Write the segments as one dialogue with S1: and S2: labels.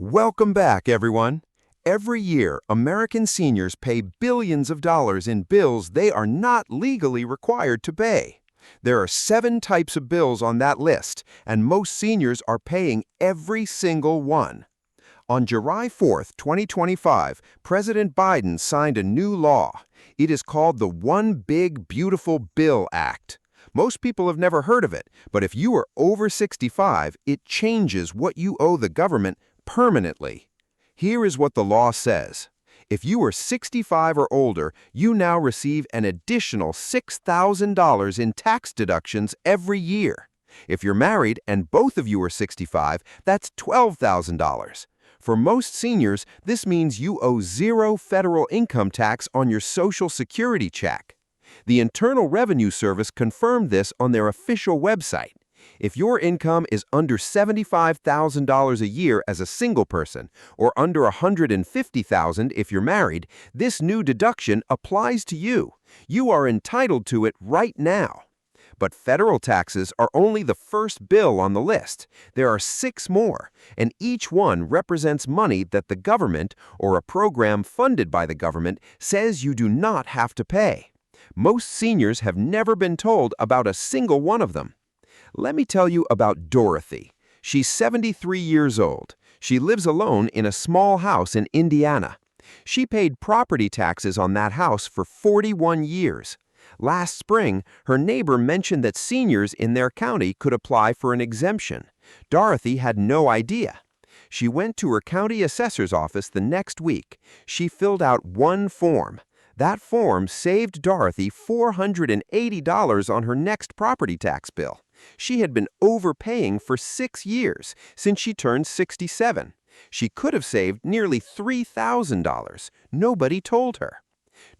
S1: Welcome back, everyone. Every year, American seniors pay billions of dollars in bills they are not legally required to pay. There are 7 types of bills on that list, and most seniors are paying every single one. On July 4th, 2025, President Biden signed a new law. It is called the One Big Beautiful Bill Act. Most people have never heard of it, but if you are over 65, it changes what you owe the government permanently. Here is what the law says. If you are 65 or older, you now receive an additional $6,000 in tax deductions every year. If you're married and both of you are 65, that's $12,000. For most seniors, this means you owe 0 federal income tax on your Social Security check. The Internal Revenue Service confirmed this on their official website. If your income is under $75,000 a year as a single person, or under $150,000 if you're married, this new deduction applies to you. You are entitled to it right now. But federal taxes are only the first bill on the list. There are 6 more, and each one represents money that the government, or a program funded by the government, says you do not have to pay. Most seniors have never been told about a single one of them. Let me tell you about Dorothy. She's 73 years old. She lives alone in a small house in Indiana. She paid property taxes on that house for 41 years. Last spring, her neighbor mentioned that seniors in their county could apply for an exemption. Dorothy had no idea. She went to her county assessor's office the next week. She filled out one form. That form saved Dorothy $480 on her next property tax bill. She had been overpaying for 6 years, since she turned 67. She could have saved nearly $3,000. Nobody told her.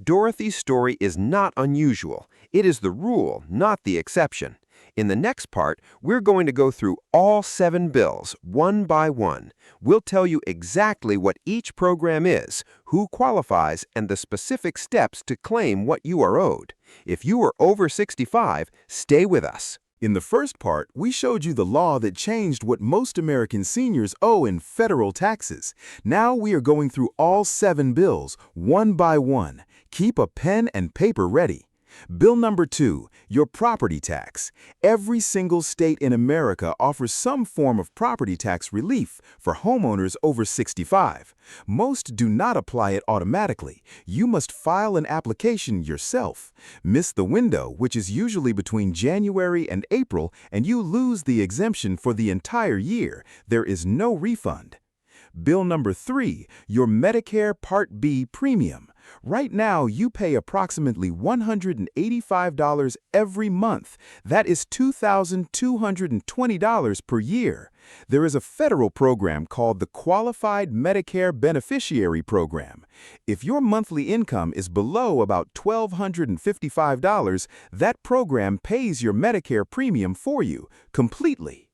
S1: Dorothy's story is not unusual. It is the rule, not the exception. In the next part, we're going to go through all 7 bills, one by one. We'll tell you exactly what each program is, who qualifies, and the specific steps to claim what you are owed. If you are over 65, stay with us.
S2: In the first part, we showed you the law that changed what most American seniors owe in federal taxes. Now we are going through all 7 bills, one by one. Keep a pen and paper ready. Bill number 2, your property tax. Every single state in America offers some form of property tax relief for homeowners over 65. Most do not apply it automatically. You must file an application yourself. Miss the window, which is usually between January and April, and you lose the exemption for the entire year. There is no refund. Bill number 3, your Medicare Part B premium. Right now, you pay approximately $185 every month. That is $2,220 per year. There is a federal program called the Qualified Medicare Beneficiary Program. If your monthly income is below about $1,255, that program pays your Medicare premium for you completely.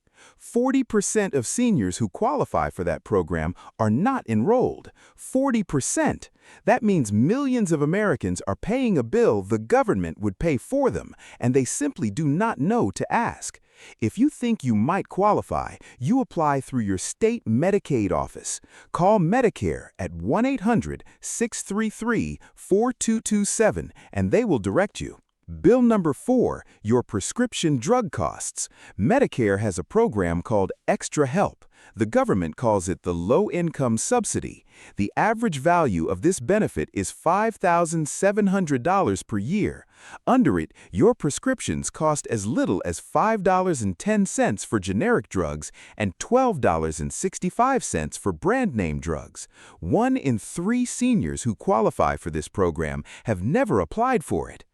S2: 40% of seniors who qualify for that program are not enrolled. 40%. That means millions of Americans are paying a bill the government would pay for them, and they simply do not know to ask. If you think you might qualify, you apply through your state Medicaid office. Call Medicare at 1-800-633-4227, and they will direct you. Bill number 4, your prescription drug costs. Medicare has a program called Extra Help. The government calls it the low-income subsidy. The average value of this benefit is $5,700 per year. Under it, your prescriptions cost as little as $5.10 for generic drugs and $12.65 for brand-name drugs. 1 in 3 seniors who qualify for this program have never applied for it.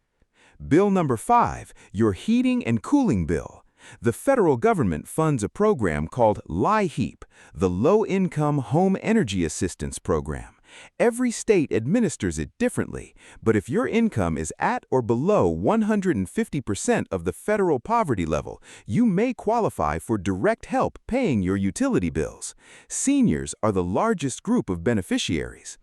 S2: Bill number 5, your heating and cooling bill. The federal government funds a program called LIHEAP, the Low-Income Home Energy Assistance Program. Every state administers it differently, but if your income is at or below 150% of the federal poverty level, you may qualify for direct help paying your utility bills. Seniors are the largest group of beneficiaries.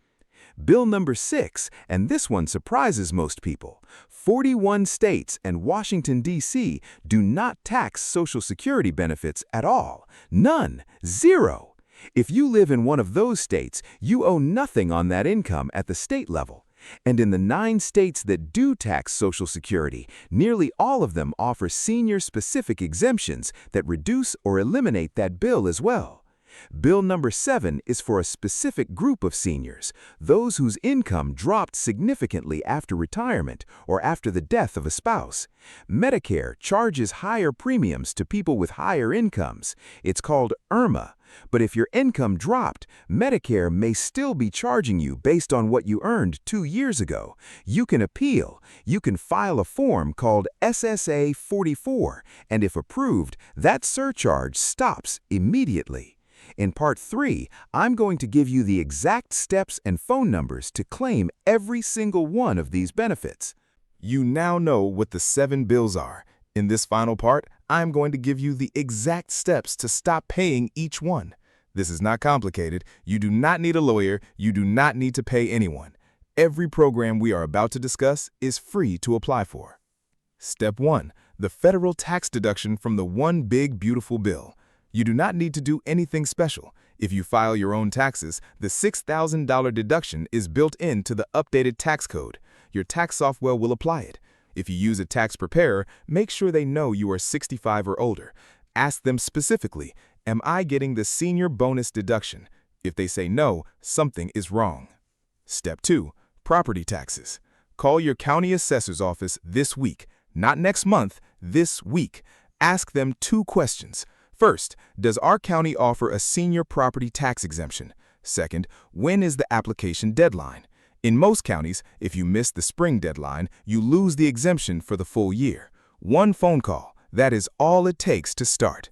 S2: Bill number 6, and this one surprises most people. 41 states and Washington, D.C. do not tax Social Security benefits at all. None. Zero. If you live in one of those states, you owe nothing on that income at the state level. And in the 9 states that do tax Social Security, nearly all of them offer senior-specific exemptions that reduce or eliminate that bill as well. Bill number 7 is for a specific group of seniors, those whose income dropped significantly after retirement or after the death of a spouse. Medicare charges higher premiums to people with higher incomes. It's called IRMA. But if your income dropped, Medicare may still be charging you based on what you earned 2 years ago. You can appeal. You can file a form called SSA 44, and if approved, that surcharge stops immediately. In Part 3, I'm going to give you the exact steps and phone numbers to claim every single one of these benefits.
S3: You now know what the 7 bills are. In this final part, I'm going to give you the exact steps to stop paying each one. This is not complicated. You do not need a lawyer. You do not need to pay anyone. Every program we are about to discuss is free to apply for. Step 1. The federal tax deduction from the One Big Beautiful Bill. You do not need to do anything special. If you file your own taxes, the $6,000 deduction is built into the updated tax code. Your tax software will apply it. If you use a tax preparer, make sure they know you are 65 or older. Ask them specifically, am I getting the senior bonus deduction? If they say no, something is wrong. Step 2. Property taxes. Call your county assessor's office this week, not next month, this week. Ask them 2 questions. First, does our county offer a senior property tax exemption? Second, when is the application deadline? In most counties, if you miss the spring deadline, you lose the exemption for the full year. 1 phone call, that is all it takes to start.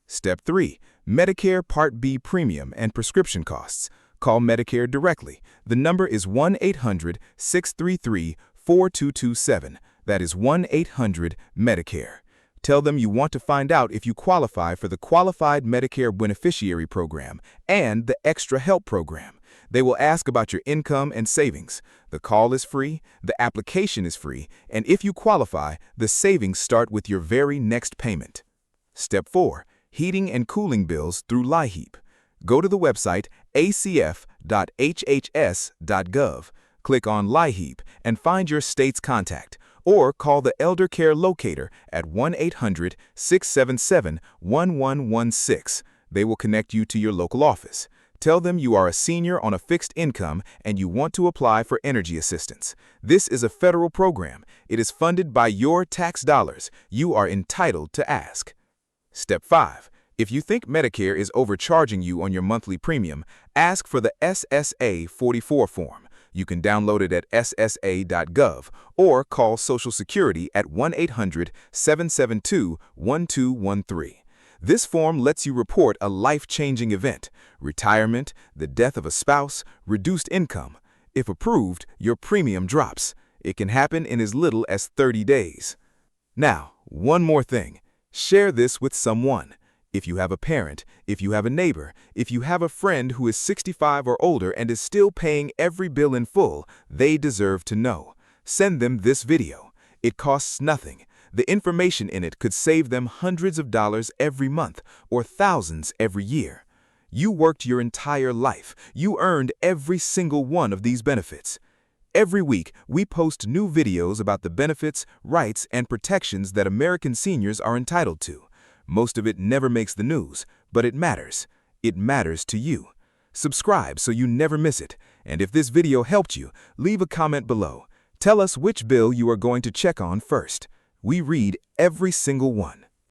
S3: Step 3. Medicare Part B premium and prescription costs. Call Medicare directly. The number is 1-800-633-4227. That is 1-800-MEDICARE. Tell them you want to find out if you qualify for the Qualified Medicare Beneficiary Program and the Extra Help Program. They will ask about your income and savings. The call is free, the application is free, and if you qualify, the savings start with your very next payment. Step 4. Heating and cooling bills through LIHEAP. Go to the website acf.hhs.gov, click on LIHEAP, and find your state's contact. Or call the Elder Care Locator at 1-800-677-1116. They will connect you to your local office. Tell them you are a senior on a fixed income and you want to apply for energy assistance. This is a federal program. It is funded by your tax dollars. You are entitled to ask. Step 5. If you think Medicare is overcharging you on your monthly premium, ask for the SSA 44 form. You can download it at ssa.gov or call Social Security at 1-800-772-1213. This form lets you report a life-changing event: retirement, the death of a spouse, reduced income. If approved, your premium drops. It can happen in as little as 30 days. Now, one more thing. Share this with someone. If you have a parent, if you have a neighbor, if you have a friend who is 65 or older and is still paying every bill in full, they deserve to know. Send them this video. It costs nothing. The information in it could save them hundreds of dollars every month or thousands every year. You worked your entire life. You earned every single one of these benefits. Every week, we post new videos about the benefits, rights, and protections that American seniors are entitled to. Most of it never makes the news, but it matters. It matters to you. Subscribe so you never miss it. And if this video helped you, leave a comment below. Tell us which bill you are going to check on first. We read every single one.